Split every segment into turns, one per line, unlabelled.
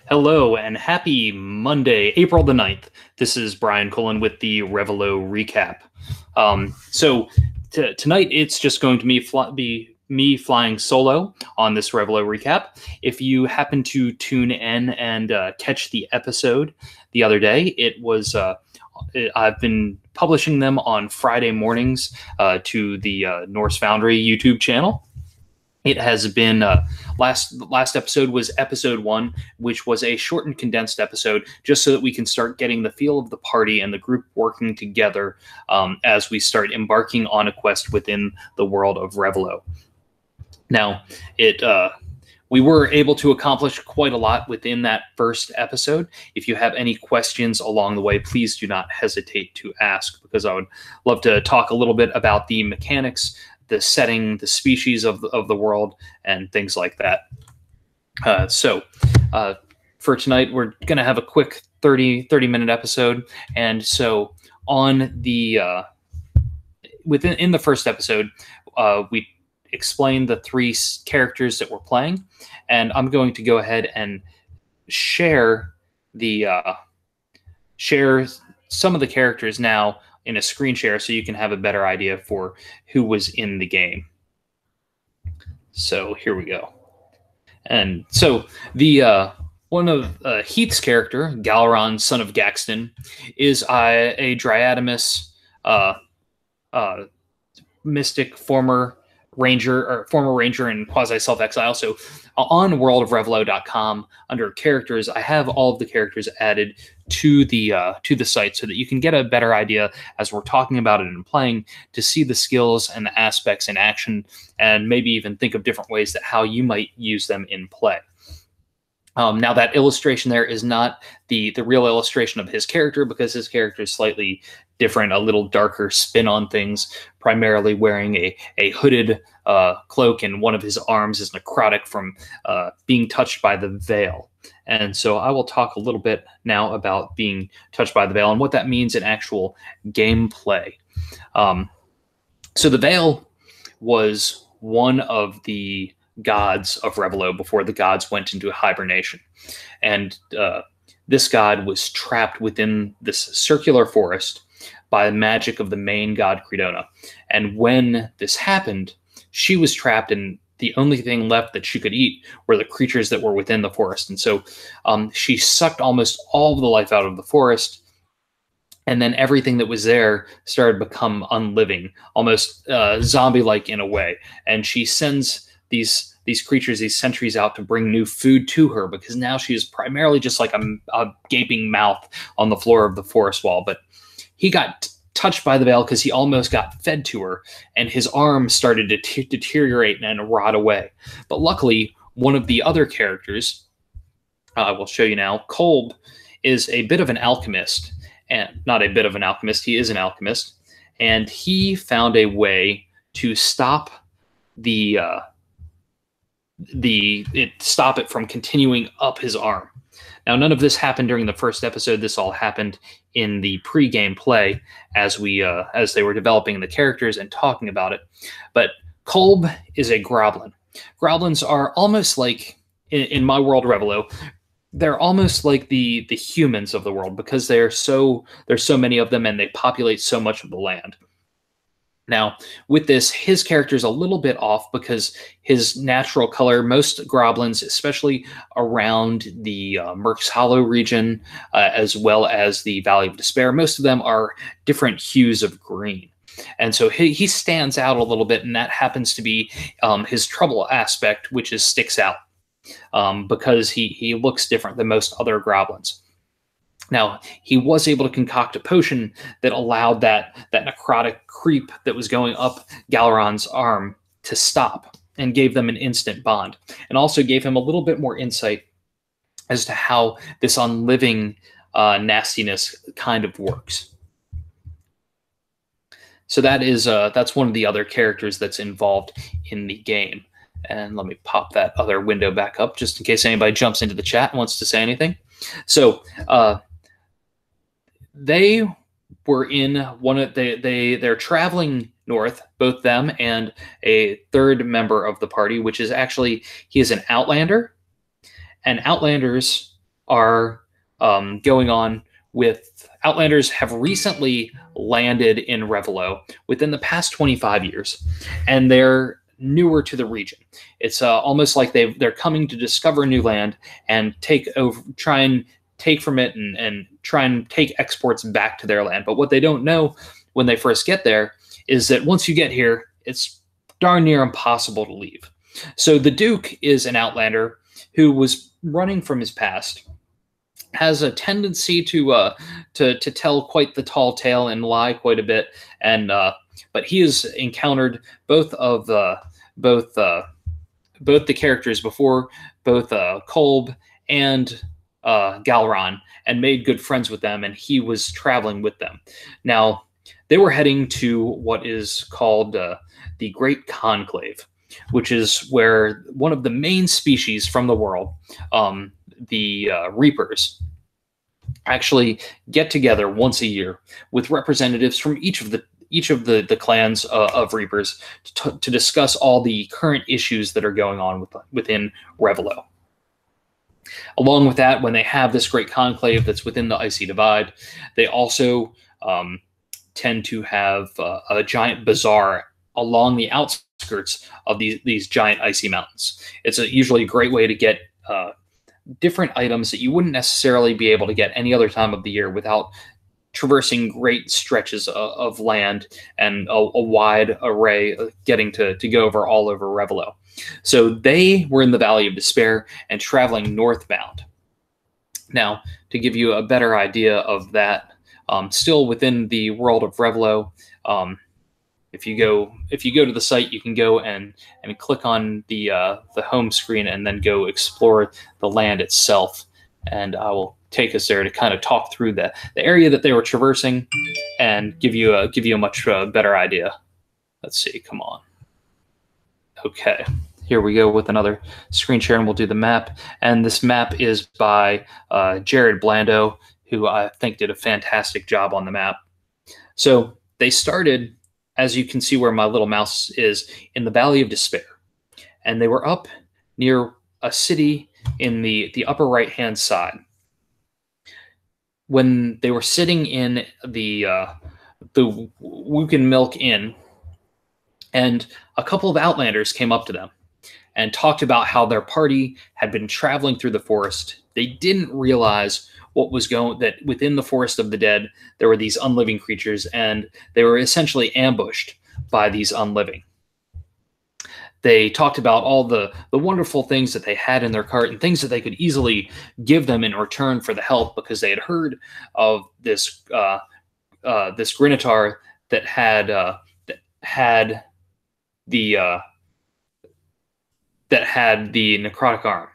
Hello and happy Monday, April the 9th. This is Brian Cullen with the Revilo recap. Tonight it's just going to be me flying solo on this Revilo recap. If you happen to tune in and catch the episode the other day, I've been publishing them on Friday mornings to the Norse Foundry YouTube channel. It has been last episode was episode 1, which was a shortened, condensed episode, just so that we can start getting the feel of the party and the group working together as we start embarking on a quest within the world of Revilo. Now, we were able to accomplish quite a lot within that first episode. If you have any questions along the way, please do not hesitate to ask, because I would love to talk a little bit about the mechanics, the setting, the species of the world, and things like that. For tonight, we're going to have a quick 30-minute episode. And so in the first episode, we explained the 3 characters that we're playing. And I'm going to go ahead and share some of the characters now in a screen share, so you can have a better idea for who was in the game. Here we go. And so one of Heath's character, Galaron, son of Gaxton, is a Dryadamus mystic, former ranger and quasi self-exile. So on worldofrevilo.com, under characters, I have all of the characters added to the site, so that you can get a better idea as we're talking about it and playing, to see the skills and the aspects in action, and maybe even think of different ways that how you might use them in play. Now, that illustration there is not the real illustration of his character, because his character is slightly different, a little darker spin on things, primarily wearing a hooded cloak, and one of his arms is necrotic from being touched by the veil. And so I will talk a little bit now about being touched by the veil and what that means in actual gameplay. So the veil was one of the gods of Revilo before the gods went into hibernation. And this god was trapped within this circular forest by the magic of the main god Creedona. And when this happened, she was trapped, and the only thing left that she could eat were the creatures that were within the forest. And so she sucked almost all of the life out of the forest, and then everything that was there started to become unliving, almost zombie-like in a way. And she sends these creatures, these sentries, out to bring new food to her, because now she is primarily just like a gaping mouth on the floor of the forest wall. But he got touched by the veil because he almost got fed to her, and his arm started to deteriorate and rot away. But luckily, one of the other characters, I will show you now, Kolb, is a bit of an alchemist. And not a bit of an alchemist, he is an alchemist. And he found a way to stop stop it from continuing up his arm. Now, none of this happened during the first episode. This all happened in the pre-game play as they were developing the characters and talking about it. But Kolb is a Groblin. Groblins are almost like, in my world, Revilo, they're almost like the humans of the world, because there's so many of them, and they populate so much of the land. Now, with this, his character is a little bit off, because his natural color, most Groblins, especially around the Merc's Hollow region, as well as the Valley of Despair, most of them are different hues of green. And so he stands out a little bit, and that happens to be his trouble aspect, which sticks out, because he looks different than most other Groblins. Now, he was able to concoct a potion that allowed that necrotic creep that was going up Galaron's arm to stop, and gave them an instant bond, and also gave him a little bit more insight as to how this unliving nastiness kind of works. So that's one of the other characters that's involved in the game. And let me pop that other window back up, just in case anybody jumps into the chat and wants to say anything. So they were in they're traveling north, both them and a third member of the party, which is actually, he is an Outlander. And Outlanders are going on with Outlanders have recently landed in Revilo within the past 25 years, and they're newer to the region. It's almost like they're coming to discover new land and try and take from it, and try and take exports back to their land. But what they don't know when they first get there is that once you get here, it's darn near impossible to leave. So the Duke is an Outlander who was running from his past, has a tendency to tell quite the tall tale and lie quite a bit, and but he has encountered both the characters before, both Kolb and Galron, and made good friends with them, and he was traveling with them. Now, they were heading to what is called the Great Conclave, which is where one of the main species from the world, the Reapers, actually get together once a year with representatives from each of the clans of Reapers to discuss all the current issues that are going on within Revilo. Along with that, when they have this great conclave that's within the Icy Divide, they also tend to have a giant bazaar along the outskirts of these giant icy mountains. It's usually a great way to get different items that you wouldn't necessarily be able to get any other time of the year without traversing great stretches of land and a wide array, getting to go over all over Revilo. So they were in the Valley of Despair and traveling northbound. Now, to give you a better idea of that, still within the World of Revilo, if you go to the site, you can go and click on the home screen and then go explore the land itself. And I will take us there to kind of talk through the area that they were traversing and give you a much better idea. Let's see, come on. Okay, here we go with another screen share, and we'll do the map. And this map is by Jared Blando, who I think did a fantastic job on the map. So they started, as you can see where my little mouse is, in the Valley of Despair. And they were up near a city in the upper right-hand side. When they were sitting in the Woken Milk Inn, and a couple of Outlanders came up to them and talked about how their party had been traveling through the forest. They didn't realize that within the Forest of the Dead, there were these unliving creatures, and they were essentially ambushed by these unliving. They talked about all the wonderful things that they had in their cart and things that they could easily give them in return for the help, because they had heard of this Grinotar that had the necrotic arm.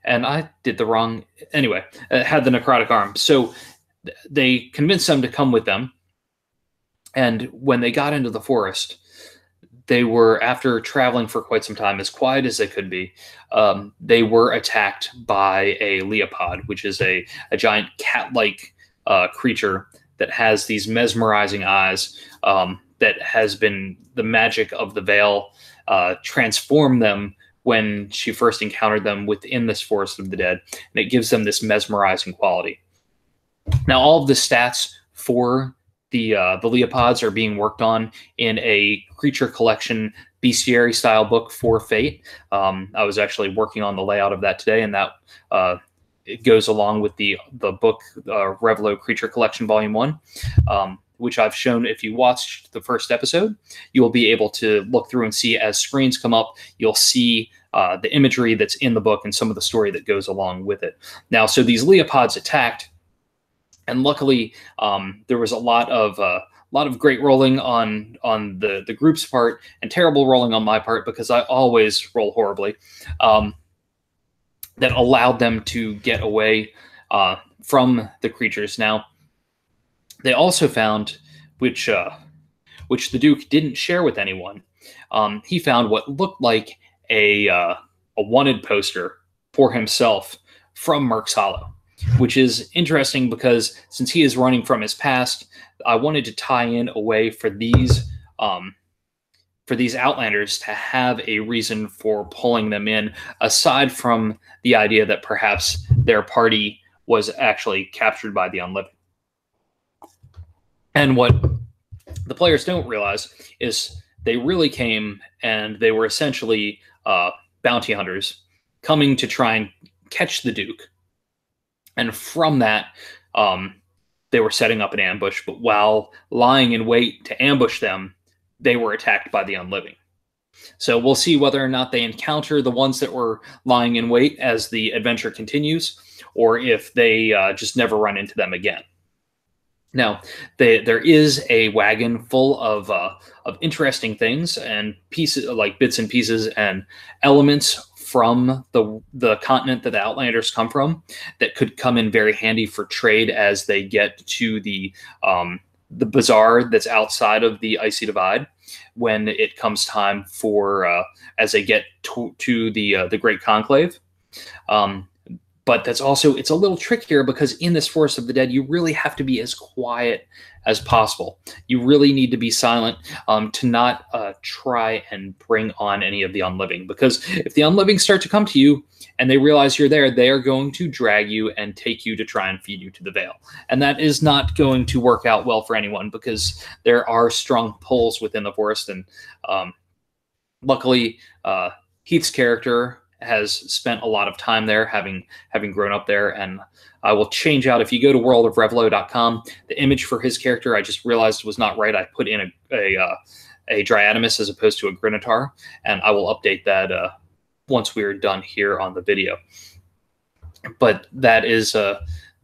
And I did the wrong. Anyway, had the necrotic arm. So they convinced them to come with them. And when they got into the forest, they were, after traveling for quite some time, as quiet as they could be, they were attacked by a leopard, which is a giant cat-like creature that has these mesmerizing eyes, that has been the magic of the Veil transform them when she first encountered them within this Forest of the Dead, and it gives them this mesmerizing quality. Now, all of the stats for the Leopods are being worked on in a creature collection bestiary style book for Fate. I was actually working on the layout of that today, and that it goes along with the book Revilo Creature Collection Volume 1, which I've shown. If you watched the first episode, you will be able to look through and see, as screens come up, you'll see the imagery that's in the book and some of the story that goes along with it. Now, so these Leopods attacked, and luckily there was a lot of great rolling on the group's part, and terrible rolling on my part, because I always roll horribly, that allowed them to get away from the creatures. Now, they also found, which the Duke didn't share with anyone, he found what looked like a wanted poster for himself from Merc's Hollow, which is interesting because since he is running from his past, I wanted to tie in a way for these Outlanders to have a reason for pulling them in, aside from the idea that perhaps their party was actually captured by the Unliving. And what the players don't realize is they really came and they were essentially bounty hunters coming to try and catch the Duke. And from that, they were setting up an ambush. But while lying in wait to ambush them, they were attacked by the Unliving. So we'll see whether or not they encounter the ones that were lying in wait as the adventure continues, or if they just never run into them again. Now, there is a wagon full of interesting things and pieces, like bits and pieces and elements from the continent that the Outlanders come from, that could come in very handy for trade as they get to the bazaar that's outside of the Icy Divide, when it comes time for as they get to the Great Conclave. But that's also, it's a little trickier because in this Forest of the Dead, you really have to be as quiet as possible. You really need to be silent to not try and bring on any of the Unliving. Because if the Unliving start to come to you and they realize you're there, they are going to drag you and take you to try and feed you to the Veil. And that is not going to work out well for anyone, because there are strong pulls within the forest. And luckily, Heath's character has spent a lot of time there, having grown up there. And I will change out, if you go to worldofrevilo.com, the image for his character I just realized was not right. I put in a Dryadamus as opposed to a Grinotar, and I will update that once we are done here on the video. But that is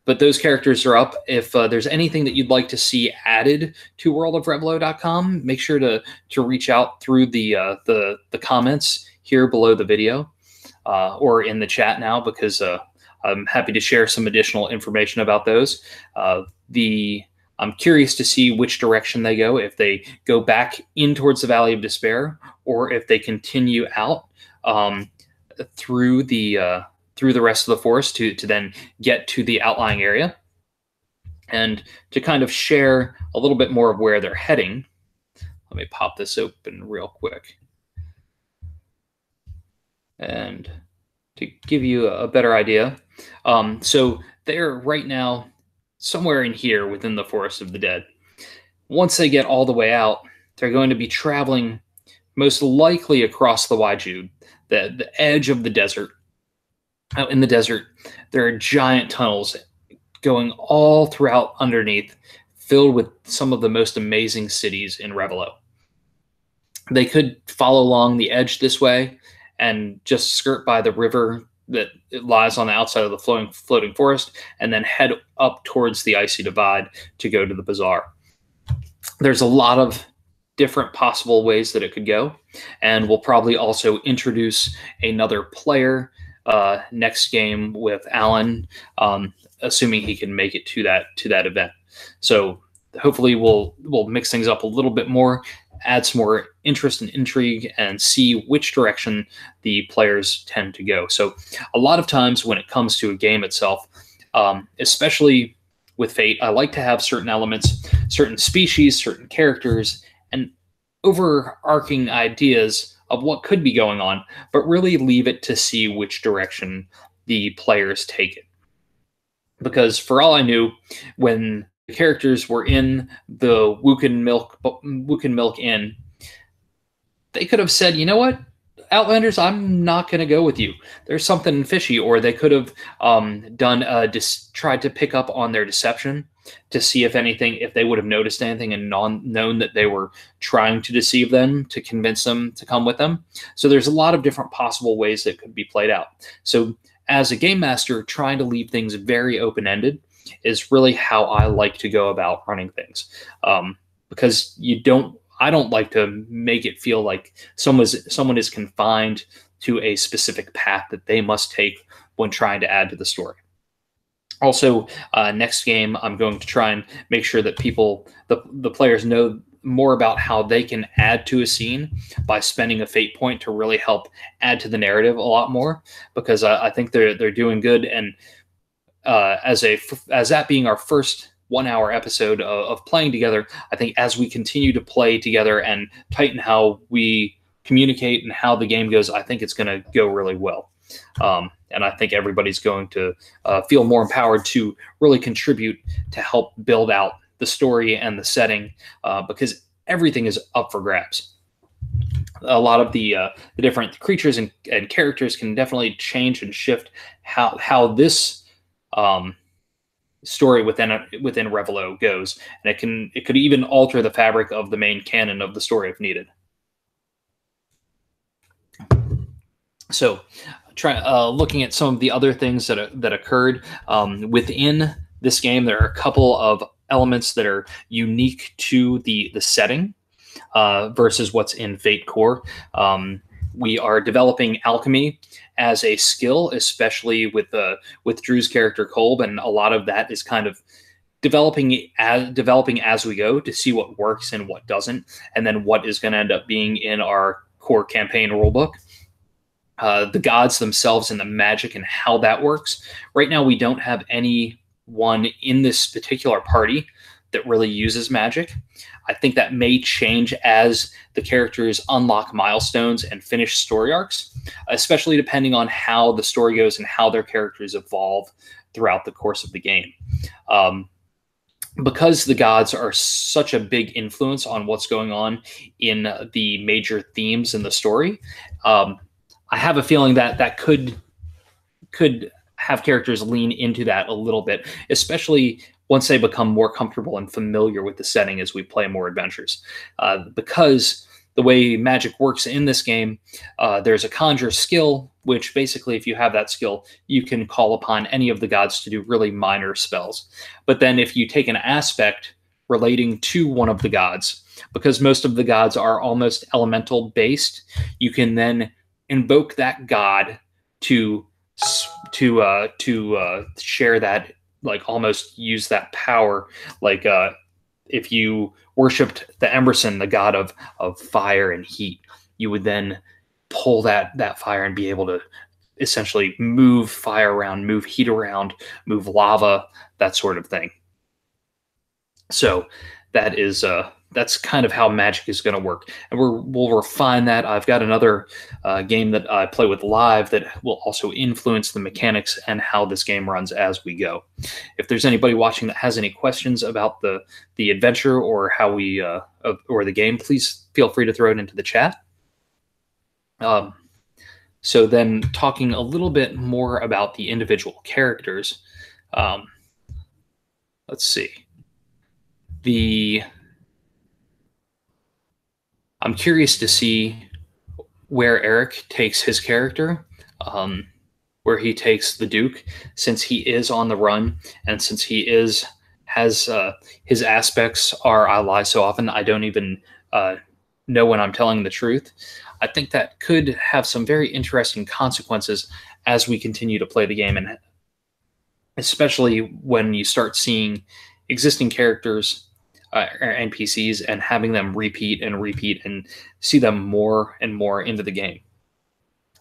but those characters are up. If there's anything that you'd like to see added to worldofrevilo.com, make sure to reach out through the comments here below the video. Or in the chat now, because I'm happy to share some additional information about those. I'm curious to see which direction they go, if they go back in towards the Valley of Despair, or if they continue out through the rest of the forest to then get to the outlying area. And to kind of share a little bit more of where they're heading, let me pop this open real quick. And to give you a better idea, so they're right now somewhere in here within the Forest of the Dead. Once they get all the way out, they're going to be traveling most likely across the Waijude, the edge of the desert. Out in the desert, there are giant tunnels going all throughout underneath, filled with some of the most amazing cities in Revilo. They could follow along the edge this way and just skirt by the river that lies on the outside of the floating forest, and then head up towards the Icy Divide to go to the bazaar. There's a lot of different possible ways that it could go, and we'll probably also introduce another player next game with Alan, assuming he can make it to that event. So hopefully we'll mix things up a little bit more, add some more interest and intrigue, and see which direction the players tend to go. So a lot of times when it comes to a game itself, especially with Fate, I like to have certain elements, certain species, certain characters, and overarching ideas of what could be going on, but really leave it to see which direction the players take it. Because for all I knew, when the characters were in the Woken Milk Inn, they could have said, you know what, Outlanders, I'm not going to go with you. There's something fishy. Or they could have tried to pick up on their deception to see if they would have noticed anything and known that they were trying to deceive them to convince them to come with them. So there's a lot of different possible ways that could be played out. So as a game master, trying to leave things very open-ended is really how I like to go about running things, because I don't like to make it feel like someone is confined to a specific path that they must take when trying to add to the story. Also, next game, I'm going to try and make sure that the players know more about how they can add to a scene by spending a fate point to really help add to the narrative a lot more, because I think they're doing good. And as that being our first 1 hour episode of playing together, I think as we continue to play together and tighten how we communicate and how the game goes, I think it's going to go really well. And I think everybody's going to feel more empowered to really contribute to help build out the story and the setting, because everything is up for grabs. A lot of the different creatures and characters can definitely change and shift how this story within Revilo goes, and it could even alter the fabric of the main canon of the story if needed. So, looking at some of the other things that occurred within this game, there are a couple of elements that are unique to the setting versus what's in Fate Core. We are developing alchemy as a skill, especially with Drew's character Kolb, and a lot of that is kind of developing as we go to see what works and what doesn't, and then what is going to end up being in our core campaign rulebook. The gods themselves and the magic and how that works. Right now, we don't have anyone in this particular party that really uses magic. I think that may change as the characters unlock milestones and finish story arcs, especially depending on how the story goes and how their characters evolve throughout the course of the game. Because the gods are such a big influence on what's going on in the major themes in the story, I have a feeling that could have characters lean into that a little bit, especially once they become more comfortable and familiar with the setting as we play more adventures. Because the way magic works in this game, there's a conjure skill, which basically, if you have that skill, you can call upon any of the gods to do really minor spells. But then if you take an aspect relating to one of the gods, because most of the gods are almost elemental based, you can then invoke that god to share that, like almost use that power. Like if you worshipped the Emerson, the god of fire and heat, you would then pull that fire and be able to essentially move fire around, move heat around, move lava, that sort of thing. So that is that's kind of how magic is going to work, and we'll refine that. I've got another game that I play with live that will also influence the mechanics and how this game runs as we go. If there's anybody watching that has any questions about the adventure or how we or the game, please feel free to throw it into the chat. So then, talking a little bit more about the individual characters. Let's see. I'm curious to see where Eric takes his character, where he takes the Duke, since he is on the run, and since he has his aspects are I lie so often I don't even know when I'm telling the truth. I think that could have some very interesting consequences as we continue to play the game, and especially when you start seeing existing characters or NPCs and having them repeat and see them more and more into the game,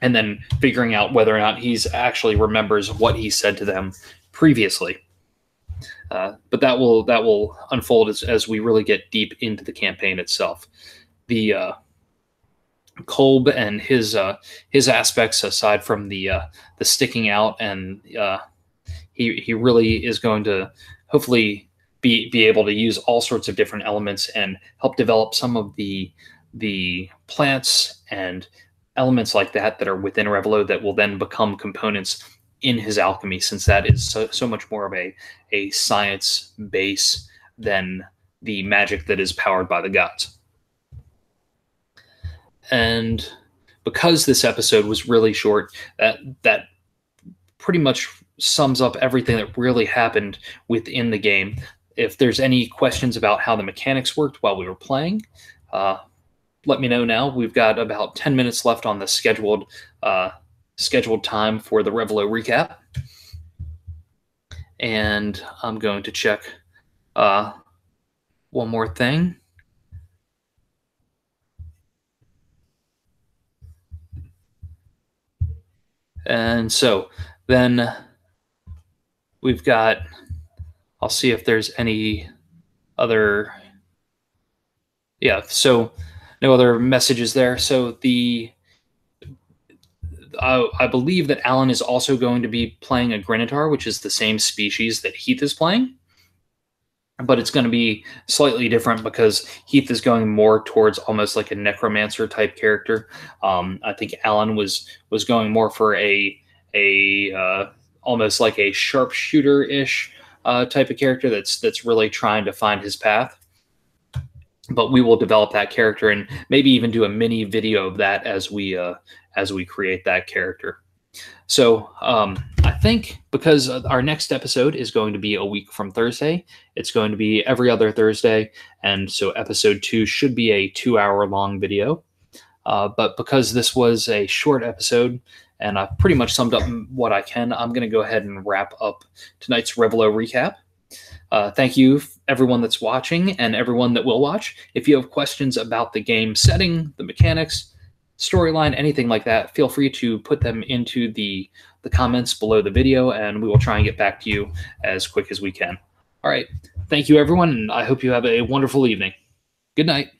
and then figuring out whether or not he's actually remembers what he said to them previously. But that will unfold as we really get deep into the campaign itself. The Kolb and his aspects, aside from the sticking out, and he really is going to hopefully be able to use all sorts of different elements and help develop some of the plants and elements like that are within Revilo that will then become components in his alchemy, since that is so much more of a science base than the magic that is powered by the gods. And because this episode was really short, that pretty much sums up everything that really happened within the game. If there's any questions about how the mechanics worked while we were playing, let me know now. We've got about 10 minutes left on the scheduled time for the Revilo recap. And I'm going to check one more thing. And so then we've got, I'll see if there's any other, so no other messages there. So I believe that Alan is also going to be playing a Grinotar, which is the same species that Heath is playing, but it's going to be slightly different because Heath is going more towards almost like a necromancer type character. I think Alan was going more for a almost like a sharpshooter ish type of character that's really trying to find his path. But we will develop that character and maybe even do a mini video of that as we create that character. So I think because our next episode is going to be a week from Thursday, it's going to be every other Thursday, and so episode 2 should be a 2-hour long video. But because this was a short episode and I've pretty much summed up what I can, I'm going to go ahead and wrap up tonight's Revilo recap. Thank you, everyone that's watching and everyone that will watch. If you have questions about the game setting, the mechanics, storyline, anything like that, feel free to put them into the comments below the video, and we will try and get back to you as quick as we can. All right. Thank you, everyone, and I hope you have a wonderful evening. Good night.